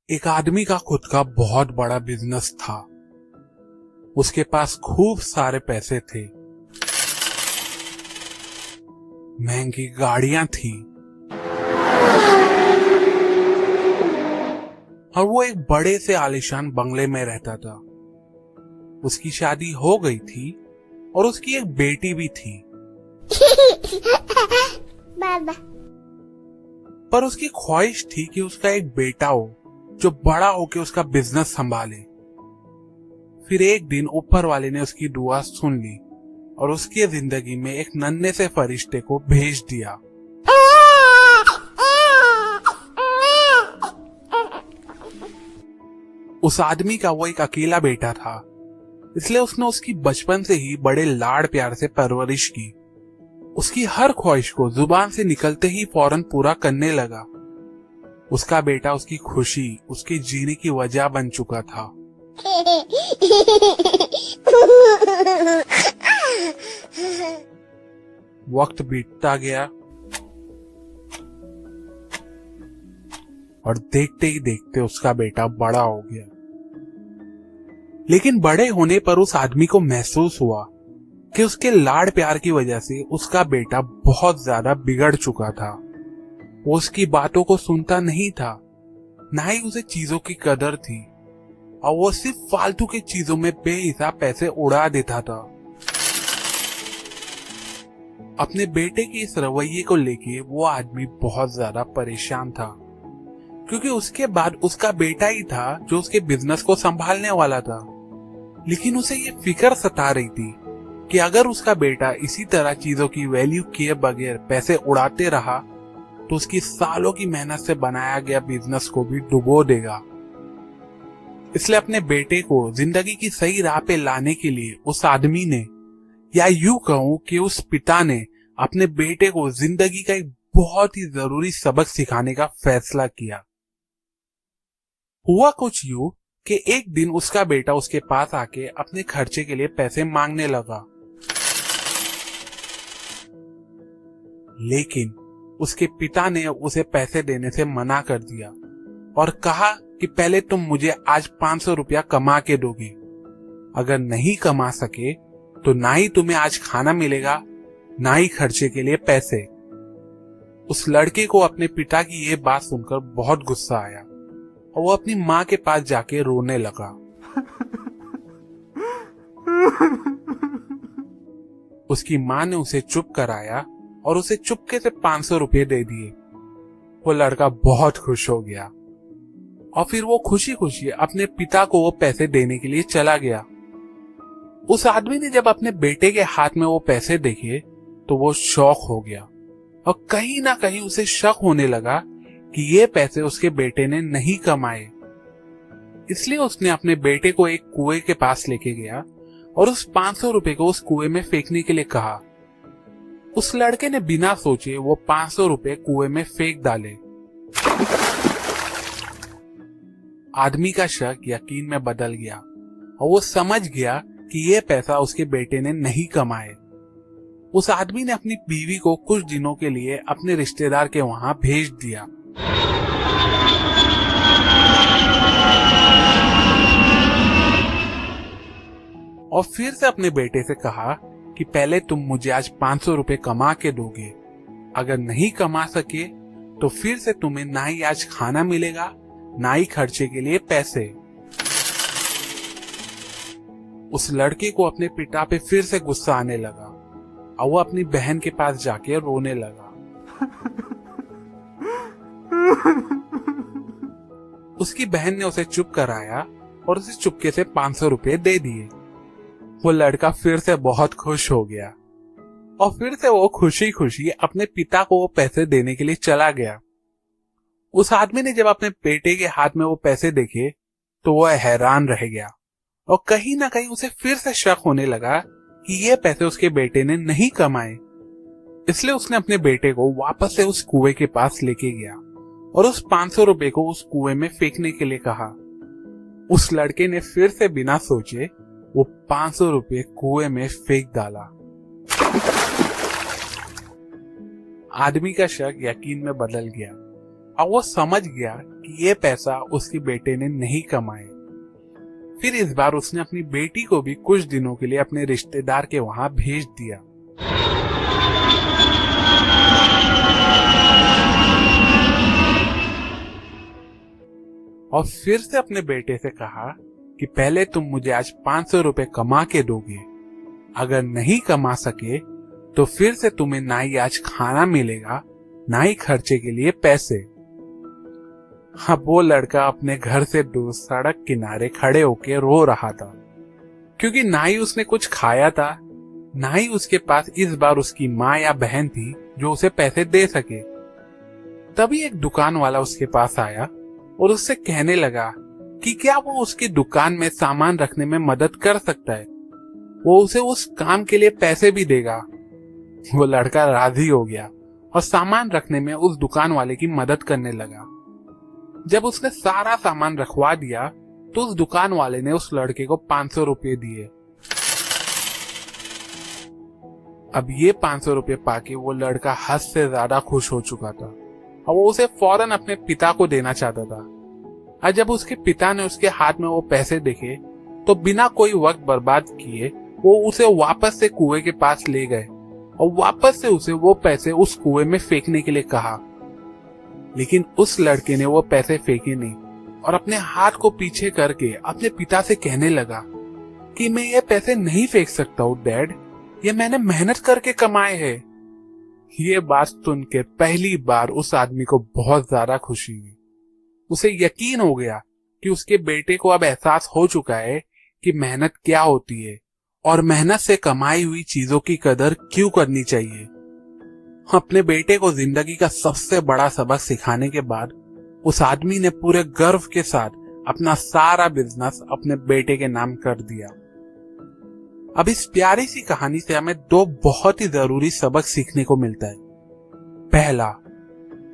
एक आदमी का खुद का बहुत बड़ा बिजनेस था। उसके पास खूब सारे पैसे थे, महंगी गाड़ियां थी और वो एक बड़े से आलीशान बंगले में रहता था। उसकी शादी हो गई थी और उसकी एक बेटी भी थी। बाबा। पर उसकी ख्वाहिश थी कि उसका एक बेटा हो जो बड़ा होकर उसका बिजनेस संभाले। फिर एक दिन ऊपर वाले ने उसकी दुआ सुन ली और उसकी जिंदगी में एक नन्हे से फरिश्ते को भेज दिया। उस आदमी का वो एक अकेला बेटा था, इसलिए उसने उसकी बचपन से ही बड़े लाड़ प्यार से परवरिश की। उसकी हर ख्वाहिश को जुबान से निकलते ही फौरन पूरा करने लगा। उसका बेटा उसकी खुशी, उसके जीने की वजह बन चुका था। वक्त बीतता गया और देखते ही देखते उसका बेटा बड़ा हो गया। लेकिन बड़े होने पर उस आदमी को महसूस हुआ कि उसके लाड़ प्यार की वजह से उसका बेटा बहुत ज्यादा बिगड़ चुका था। वो उसकी बातों को सुनता नहीं था, ना ही उसे चीजों की कदर थी और वो सिर्फ फालतू की चीजों में बेहिसाब पैसे उड़ा देता था। अपने बेटे के इस रवैये को लेके वो आदमी बहुत ज्यादा परेशान था, क्योंकि उसके बाद उसका बेटा ही था जो उसके बिजनेस को संभालने वाला था। लेकिन उसे ये फिक्र सता रही थी कि अगर उसका बेटा इसी तरह चीजों की वैल्यू किए बगैर पैसे उड़ाते रहा तो उसकी सालों की मेहनत से बनाया गया बिजनेस को भी डुबो देगा। इसलिए अपने बेटे को जिंदगी की सही राह पे लाने के लिए उस आदमी ने, या यूं कहूं कि उस पिता ने, अपने बेटे को जिंदगी का एक बहुत ही जरूरी सबक सिखाने का फैसला किया। हुआ कुछ यूं कि एक दिन उसका बेटा उसके पास आके अपने खर्चे के लिए पैसे मांगने लगा। लेकिन उसके पिता ने उसे पैसे देने से मना कर दिया और कहा कि पहले तुम मुझे आज 500 रुपया कमा के दोगे। अगर नहीं कमा सके तो ना ही तुम्हें आज खाना मिलेगा, ना ही खर्चे के लिए पैसे। उस लड़के को अपने पिता की यह बात सुनकर बहुत गुस्सा आया और वो अपनी माँ के पास जाके रोने लगा। उसकी माँ ने उसे चुप कराया और उसे चुपके से 500 रुपये दे दिए। वो लड़का बहुत खुश हो गया और फिर वो खुशी खुशी अपने पिता को वो पैसे देने के लिए चला गया। उस आदमी ने जब अपने बेटे के हाथ में वो पैसे देखे तो वो शॉक हो गया और कहीं ना कहीं उसे शक होने लगा कि ये पैसे उसके बेटे ने नहीं कमाए। इसलिए उसने अपने बेटे को एक कुएं के पास लेके गया और उस 500 रुपए को उस कुएं में फेंकने के लिए कहा। उस लड़के ने बिना सोचे वो 500 रुपए कुएं में फेंक डाले। आदमी का शक यकीन में बदल गया और वो समझ गया कि ये पैसा उसके बेटे ने नहीं कमाए। उस आदमी ने अपनी बीवी को कुछ दिनों के लिए अपने रिश्तेदार के वहां भेज दिया। और फिर से अपने बेटे से कहा कि पहले तुम मुझे आज 500 रुपए कमा के दोगे। अगर नहीं कमा सके तो फिर से तुम्हें ना ही आज खाना मिलेगा, ना ही खर्चे के लिए पैसे। उस लड़के को अपने पिता पे फिर से गुस्सा आने लगा और वो अपनी बहन के पास जाके रोने लगा। उसकी बहन ने उसे चुप कराया और उसे चुपके से 500 रुपए दे दिए। वो लड़का फिर से बहुत खुश हो गया और फिर से वो खुशी खुशी अपने पिता को वो पैसे देने के लिए चला गया। उस आदमी ने जब अपने बेटे के हाथ में वो पैसे देखे तो वो हैरान रह गया और कहीं ना कहीं उसे फिर से शक होने लगा कि ये पैसे उसके बेटे ने नहीं कमाए। इसलिए उसने अपने बेटे को वापस से उस कुएं के पास लेके गया और उस 500 रुपए को उस कुएं में फेंकने के लिए कहा। उस लड़के ने फिर से बिना सोचे वो 500 रुपए कुएं में फेंक डाला। आदमी का शक यकीन में बदल गया और वो समझ गया कि ये पैसा उसके बेटे ने नहीं कमाए। फिर इस बार उसने अपनी बेटी को भी कुछ दिनों के लिए अपने रिश्तेदार के वहां भेज दिया। और फिर से अपने बेटे से कहा कि पहले तुम मुझे आज 500 रुपए कमा के दोगे, अगर नहीं कमा सके तो फिर से तुम्हें ना ही आज खाना मिलेगा ना ही खर्चे के लिए पैसे। हाँ, वो लड़का अपने घर से दूर सड़क किनारे खड़े होके रो रहा था, क्योंकि ना ही उसने कुछ खाया था, ना ही उसके पास इस बार उसकी माँ या बहन थी जो उसे पैसे दे सके। तभी एक दुकान वाला उसके पास आया और उससे कहने लगा कि क्या वो उसकी दुकान में सामान रखने में मदद कर सकता है, वो उसे उस काम के लिए पैसे भी देगा। वो लड़का राजी हो गया और सामान रखने में उस दुकान वाले की मदद करने लगा। जब उसने सारा सामान रखवा दिया तो उस दुकान वाले ने उस लड़के को 500 रुपये दिए। अब ये 500 रुपये पाके वो लड़का हद से ज्यादा खुश हो चुका था और वो उसे फौरन अपने पिता को देना चाहता था। और जब उसके पिता ने उसके हाथ में वो पैसे देखे तो बिना कोई वक्त बर्बाद किए वो उसे वापस से कुएं के पास ले गए और वापस से उसे वो पैसे उस कुएं में फेंकने के लिए कहा। लेकिन उस लड़के ने वो पैसे फेंके नहीं और अपने हाथ को पीछे करके अपने पिता से कहने लगा कि मैं ये पैसे नहीं फेंक सकता हूँ डैड, ये मैंने मेहनत करके कमाए हैं। ये बात सुन के पहली बार उस आदमी को बहुत ज्यादा खुशी हुई। उसे यकीन हो गया कि उसके बेटे को अब एहसास हो चुका है कि मेहनत क्या होती है और मेहनत से कमाई हुई चीजों की कदर क्यों करनी चाहिए। अपने बेटे को जिंदगी का सबसे बड़ा सबक सिखाने के बाद उस आदमी ने पूरे गर्व के साथ अपना सारा बिजनेस अपने बेटे के नाम कर दिया। अब इस प्यारी सी कहानी से हमें दो बहुत ही जरूरी सबक सीखने को मिलता है। पहला,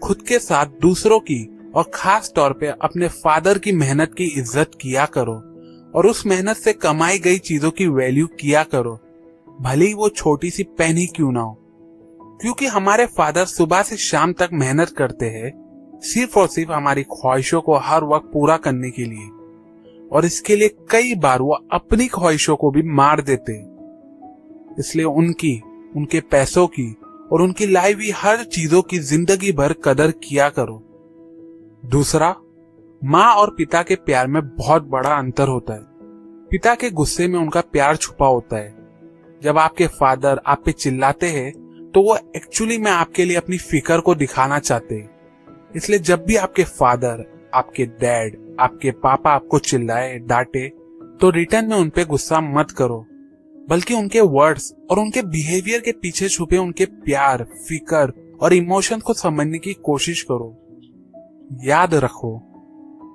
खुद के साथ दूसरों की और खास तौर पे अपने फादर की मेहनत की इज्जत किया करो और उस मेहनत से कमाई गई चीजों की वैल्यू किया करो, भले ही वो छोटी सी पेन ही क्यों ना हो। क्योंकि हमारे फादर सुबह से शाम तक मेहनत करते हैं सिर्फ और सिर्फ हमारी ख्वाहिशों को हर वक्त पूरा करने के लिए, और इसके लिए कई बार वो अपनी ख्वाहिशों को भी मार देते। इसलिए उनके पैसों की और उनकी लाई हुई हर चीजों की जिंदगी भर कदर किया करो। दूसरा, माँ और पिता के प्यार में बहुत बड़ा अंतर होता है। पिता के गुस्से में उनका प्यार छुपा होता है। जब आपके फादर आप पे चिल्लाते हैं तो वो एक्चुअली में आपके लिए अपनी फिक्र को दिखाना चाहते हैं। इसलिए जब भी आपके फादर, आपके डैड, आपके पापा आपको चिल्लाए, डांटे, तो रिटर्न में उनपे गुस्सा मत करो, बल्कि उनके वर्ड्स और उनके बिहेवियर के पीछे छुपे उनके प्यार, फिक्र और इमोशन को समझने की कोशिश करो। याद रखो,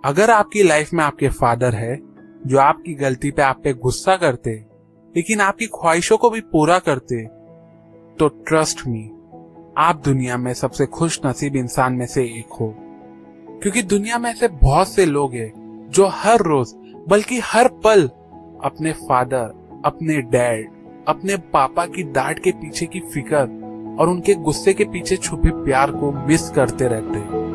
अगर आपकी लाइफ में आपके फादर है जो आपकी गलती पे आप पे गुस्सा करते लेकिन आपकी ख्वाहिशों को भी पूरा करते, तो ट्रस्ट मी, आप दुनिया में सबसे खुश नसीब इंसान में से एक हो। क्योंकि दुनिया में ऐसे बहुत से लोग हैं जो हर रोज बल्कि हर पल अपने फादर, अपने डैड, अपने पापा की डांट के पीछे की फिक्र और उनके गुस्से के पीछे छुपे प्यार को मिस करते रहते हैं।